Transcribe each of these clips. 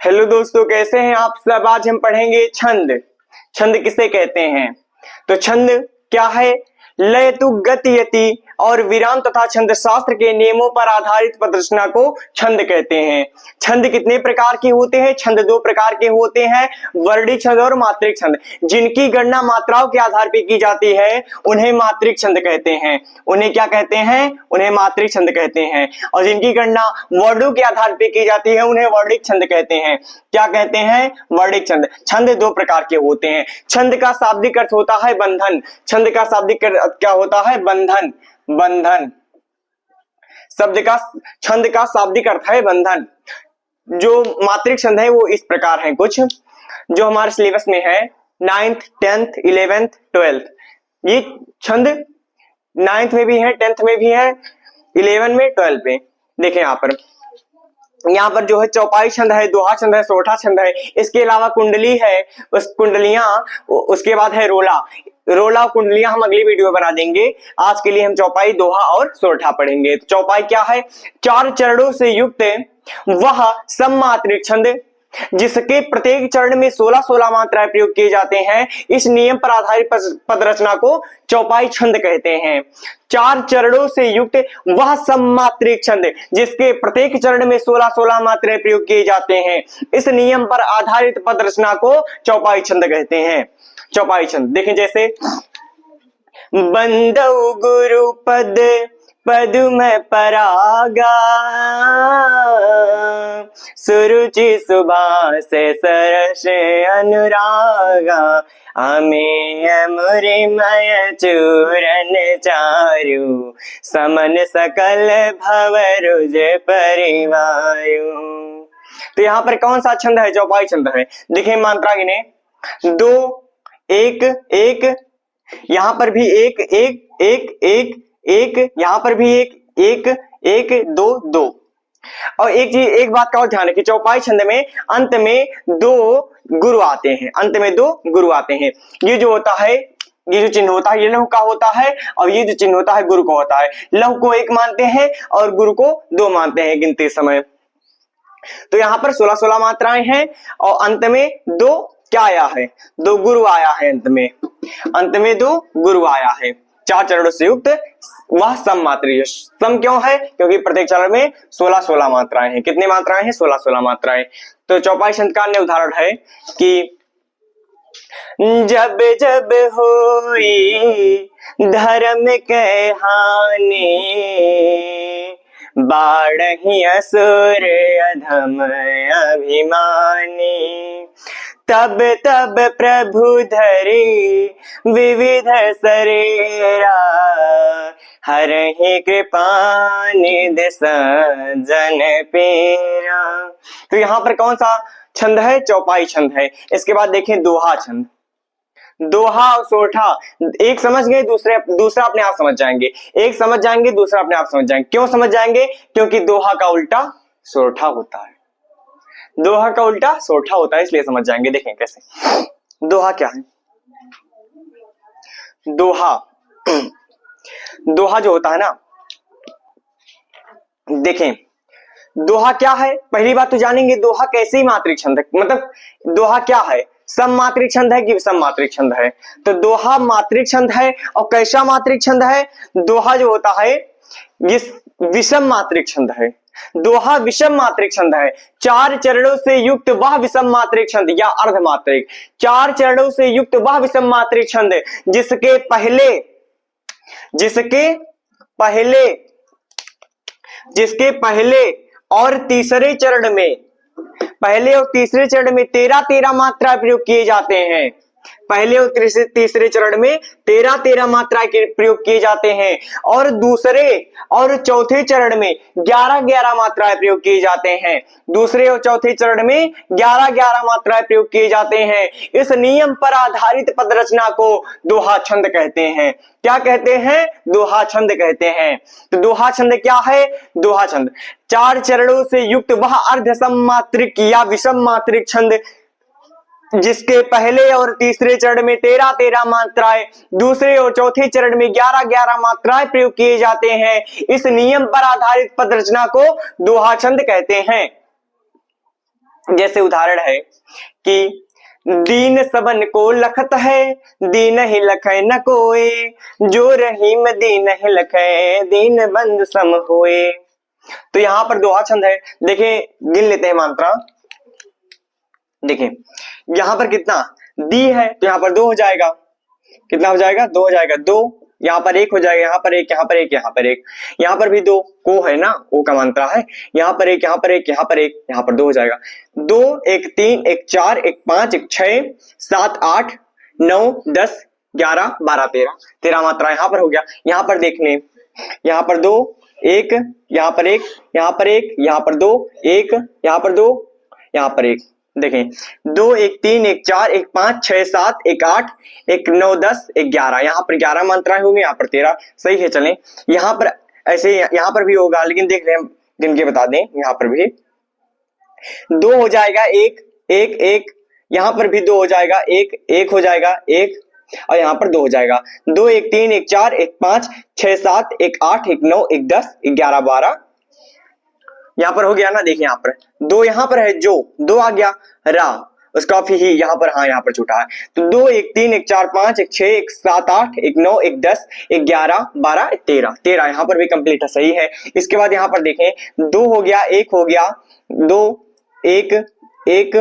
Hello दोस्तों, कैसे हैं आप सब। आज हम पढ़ेंगे छंद। छंद किसे कहते हैं? तो छंद क्या है? लय तु गति यति और विराम तथा छंद शास्त्र के नियमों पर आधारित पद रचना को छंद कहते हैं। छंद कितने प्रकार के होते हैं? छंद दो प्रकार के होते हैं, वर्णिक छंद और मात्रिक छंद। जिनकी गणना मात्राओं के आधार पर की जाती है उन्हें मात्रिक छंद कहते हैं। उन्हें क्या कहते हैं? उन्हें मात्रिक छंद कहते हैं। और जिनकी गणना वर्णों के आधार पर की जाती है उन्हें वर्णिक छंद कहते हैं। क्या कहते हैं? वर्णिक छंद। छंद दो प्रकार के होते हैं। छंद का शाब्दिक अर्थ होता है बंधन। छंद का शाब्दिक अर्थ क्या होता है? बंधन। बंधन शब्द का, छंद का शाब्दिक अर्थ है बंधन। जो मात्रिक छंद है वो इस प्रकार हैं कुछ, जो हमारे सिलेबस में है 9th 10th 11th 12th। ये छंद 9th में भी है, 10th में भी है, 11 में, 12 में। देखें यहाँ पर जो है चौपाई छंद है, दोहा छंद है, सोरठा छंद है। इसके अलावा कुंडली है, उस कुंडलियां, उसके बाद है रोला। रोला और कुंडलियां हम अगली वीडियो में बना देंगे। आज के लिए हम चौपाई, दोहा और सोरठा पढ़ेंगे। तो चौपाई क्या है? चार चरणों से युक्त वह सममात्रिक छंद जिसके प्रत्येक चरण में 16-16 मात्राएं प्रयोग किए जाते हैं। इस नियम पर आधारित पद रचना को चौपाई छंद कहते हैं। चार चरणों से युक्त वह सममात्रिक छंद जिसके प्रत्येक चरण में 16-16 मात्राएं प्रयोग किए जाते हैं। इस नियम पर आधारित पद रचना को चौपाई छंद कहते हैं। चौपाई छंद देखें, जैसे बंदौ गुरु पद पदुम परागा सुरुचि सुभाष सरस अनुरागा अमेय मुरिमय चूरन चारु समन सकल भवरुज परिवारु। तो यहाँ पर कौन सा छंद है? चौपाई छंद है। देखें मात्रा गिने, 2 1 1, यहाँ पर भी 1 1 1 1 1, यहाँ पर भी 1 1 1 2 2। और एक बात का और ध्यान रखिए, चौपाई छंद में अंत में 2 गुरु आते हैं। अंत में 2 गुरु आते हैं। ये जो होता है, ये जो चिन्ह होता है ये लघु का होता है, और ये जो चिन्ह होता है गुरु का होता है। लघु को 1 मानते हैं और गुरु को 2 मानते हैं गिनती समय। तो यहाँ पर 16-16 मात्राएं हैं और अंत में 2 क्या आया है? 2 गुरु आया है। अंत में 2 गुरु आया है। चार चरणों से युक्त वह सममात्रिक। सम क्यों है? क्योंकि प्रत्येक चरण में 16-16 मात्राएं हैं। कितने मात्राएं हैं? 16-16 मात्राएं। तो चौपाई छंद का अन्य उदाहरण है कि जब जब होई धर्म के हानि बाढ़हि असुर अधम अभिमानी तब तब प्रभु धरि विविध शरीरा हरहि कृपा निधि सज्जन पीरा। तो यहाँ पर कौन सा छंद है? चौपाई छंद है। इसके बाद देखें दोहा छंद। दोहा और सोरठा एक समझ गए, दूसरा अपने आप समझ जाएंगे। एक समझ जाएंगे, दूसरा अपने आप समझ जाएंगे। क्यों समझ जाएंगे? क्योंकि दोहा का उल्टा सोरठा होता है। दोहा का उल्टा सोरठा होता है, इसलिए समझ जाएंगे। देखें कैसे। दोहा क्या है? दोहा दोहा जो होता है ना, देखें दोहा क्या है। पहली बात तो जानेंगे दोहा कैसी मात्रिक छंद है, मतलब दोहा क्या है, सममात्रिक छंद है कि विषम मात्रिक छंद है। तो दोहा मात्रिक छंद है। और कैसा मात्रिक छंद है? दोहा जो होता है ये विषम मात्रिक छंद है। दोहा विषम मात्रिक छंद है। चार चरणों से युक्त वह विषम मात्रिक छंद या अर्धमात्रिक। चार चरणों से युक्त वह विषम मात्रिक छंद जिसके पहले और तीसरे चरण में, पहले और तीसरे चरण में 13-13 मात्रा प्रयोग किए जाते हैं। पहले और तीसरे चरण में 13-13 मात्रा के प्रयोग किए जाते हैं। और दूसरे और चौथे चरण में 11-11 मात्राएं प्रयोग किए जाते हैं। दूसरे और चौथे चरण में 11-11 मात्राएं प्रयोग किए जाते हैं। इस नियम पर आधारित पद रचना को दोहा छंद कहते हैं। क्या कहते हैं? दोहा छंद कहते हैं। तो दोहा छंद क्या है? दोहा छंद चार चरणों से युक्त वह अर्ध सममात्रिक या विषम मात्रिक छंद जिसके पहले और तीसरे चरण में 13-13 मात्राएं, दूसरे और चौथे चरण में 11-11 मात्राएं प्रयोग किए जाते हैं। इस नियम पर आधारित पद रचना को दोहा छंद कहते हैं। जैसे उदाहरण है कि दीन सबन को लखत है, दीन ही लखै न कोय, जो रहीम दीन ही लखै, दीन बंधु सम होए। तो यहाँ पर दोहा छंद है। देखिए गिन लेते हैं मात्रा। देखिए यहाँ पर कितना दी है, तो यहाँ पर 2 हो जाएगा। कितना हो जाएगा? 2 हो जाएगा। 2 यहाँ पर 1 हो जाएगा, यहाँ पर 1, यहाँ पर 1, यहाँ पर 1, यहाँ पर भी 2 को है ना, ओ का मात्रा है। यहाँ पर 1, यहाँ पर 1, यहाँ पर 1, यहाँ पर 2 हो जाएगा। 2 1 3 1 4 1 5 1 6 7 8 9 10 11 12 13 मात्रा यहाँ पर हो गया। यहाँ पर देखने, यहाँ पर 2 1, यहाँ पर 1, यहाँ पर 1, यहाँ पर 2 1, यहाँ पर 2, यहाँ पर 1। देखें 2 1 3 1 4 1 5 6 7 1 8 1 9 10 1 11, यहाँ पर 11 मात्राएं होंगी, यहाँ पर 13। सही है। चलें यहाँ पर ऐसे यहाँ पर भी होगा, लेकिन देख रहे हैं गिन के बता दें। यहाँ पर भी 2 हो जाएगा, 1 1 1, यहाँ पर भी 2 हो जाएगा, 1 1 हो जाएगा 1, और यहाँ पर 2 हो जाएगा। 2 1 3 1 4 1 5 6 7 1 8 1 9 1 10 11 12, यहाँ पर हो गया ना। देखिए यहाँ पर 2 यहाँ पर है, जो 2 आ गया, रा उसका फिर ही यहाँ पर, हाँ यहाँ पर छूटा है। तो 2 1 3 1 4 5 1 6 1 7 8 1 9 1 10 1 11 12 13 यहाँ पर भी कंप्लीट है। सही है। इसके बाद यहाँ पर देखें 2 हो गया, 1 हो गया, 2 1 1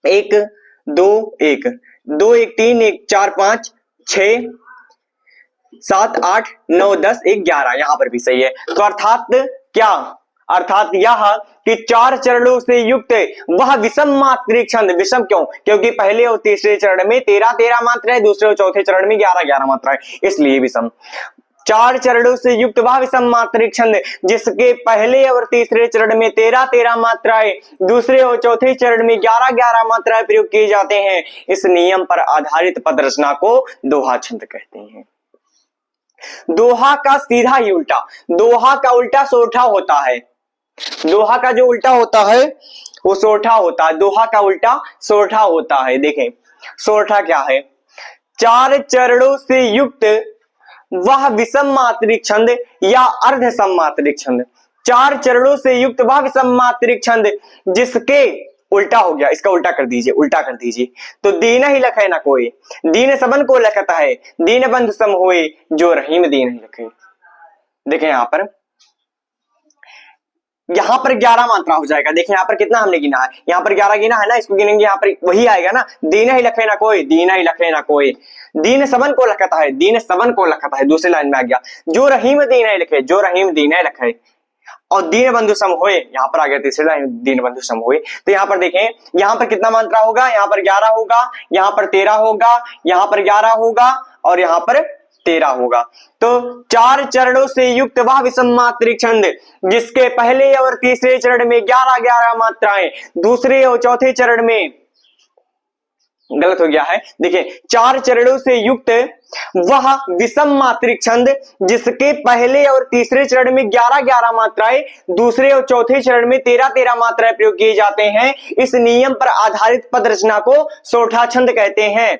1 2 1 2 1 3 1 4 5 6 7 8 9 10 1 11, यहाँ पर भी सही है। तो अर्थात क्या, अर्थात यह कि 4 चरणों से युक्त वह विषम मात्रिक छंद। विषम क्यों? क्योंकि पहले और तीसरे चरण में 13 मात्राएं, दूसरे और चौथे चरण में 11 मात्राएं, इसलिए विषम। 4 चरणों से युक्त वह विषम मात्रिक छंद जिसके पहले और तीसरे चरण में 13 मात्राएं, दूसरे और चौथे चरण में 11 मात्राएं प्रयोग किए जाते हैं, इस नियम पर आधारित पद रचना को दोहा छंद कहते हैं। दोहा का सीधा ही उल्टा, दोहा का उल्टा सोठा होता है। दोहा का जो उल्टा होता है वो सोठा होता है। दोहा का उल्टा सोठा होता है। देखें सोठा क्या है? 4 चरणों से युक्त वह विषम मात्रिक छंद या अर्ध सममात्रिक छंद। 4 चरणों से युक्त वह विषम मात्रिक छंद जिसके उल्टा हो गया, इसका उल्टा कर दीजिए, उल्टा कर दीजिए। तो दीन ही लखै न कोय, दीन सबन को लखता है, दीन बंधु सम होए, जो रहीम दीन ही लखै। देखें यहाँ पर 11 मात्रा हो जाएगा। देखें यहाँ पर कितना हमने गिना है, यहाँ पर 11 गिना है ना, इसको गिनेंगे यहाँ पर वही आएगा ना। दीन ही लखै न कोय, दीन ही लखै न कोय, दीन सबन को लखता है, दीन सबन को लखता है, दूसरी लाइन में आ गया। जो रहीम दीन ही लखै, जो रहीम दीन ही लखै, और दीन बंधु सम होए, यहाँ पर आ गया तीसरी लाइन, दीन बंधु सम होए। तो यहाँ पर देखें, यहाँ पर कितना मात्रा होगा? यहाँ पर 11 होगा, यहाँ पर 13 होगा, यहाँ पर 11 होगा, और यहाँ पर 13 होगा। तो 4 चरणों से युक्त वह विषम मात्रिक छंद जिसके पहले और तीसरे चरण में 11 मात्राएं, दूसरे और चौथे चरण में, गलत हो गया है। देखिए 4 चरणों से युक्त वह विषम मात्रिक छंद जिसके पहले और तीसरे चरण में 11 मात्राएं, दूसरे और चौथे चरण में 13 मात्राएं प्रयोग किए जाते हैं, इस नियम पर आधारित पद रचना को सोठा छंद कहते हैं।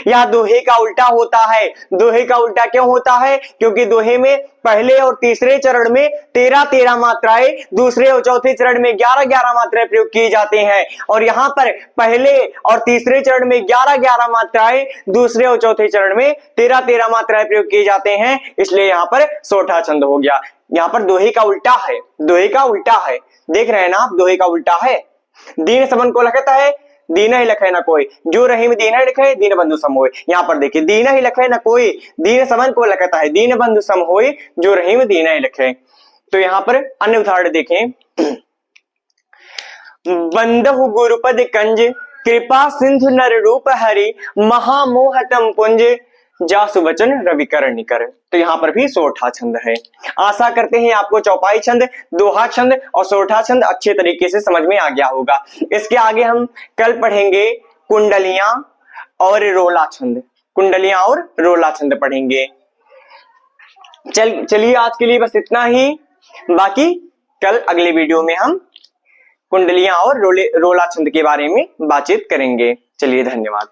यह दोहे का उल्टा होता है। दोहे का उल्टा क्यों होता है? क्योंकि दोहे में पहले और तीसरे चरण में 13 मात्राएं, दूसरे और चौथे चरण में 11 मात्राएं प्रयोग किए जाते हैं, और यहाँ पर पहले और तीसरे चरण में 11 मात्राएं, दूसरे और चौथे चरण में 13 मात्राएं प्रयोग किए जाते हैं, इसलिए यहाँ पर सोठा छंद हो गया। यहाँ पर दोहे का उल्टा है, दोहे का उल्टा है। देख रहे हैं ना आप, दोहे का उल्टा है। दीन सबन को लखता है, दीन ही लखै न कोय, जो रहीम दीन ही लखै, दीन बंधु सम होए। यहाँ पर देखिए दीन ही लखै न कोय, दीन सबन को लखता है, दीन बंधु सम होए, जो रहीम दीन ही लखै। तो यहाँ पर अन्य उदाहरण देखें। बंदहु गुरुपद कंज, कृपा सिंधु नर रूप हरि, महामोहतम पुंज, जासु वचन रविकरण निकर। तो यहाँ पर भी सोठा छंद है। आशा करते हैं आपको चौपाई छंद, दोहा छंद और सोठा छंद अच्छे तरीके से समझ में आ गया होगा। इसके आगे हम कल पढ़ेंगे कुंडलियां और रोला छंद, कुंडलियां और रोला छंद पढ़ेंगे। चलिए आज के लिए बस इतना ही, बाकी कल अगले वीडियो में हम कुंडलियां और रोला छंद के बारे में बातचीत करेंगे। चलिए धन्यवाद।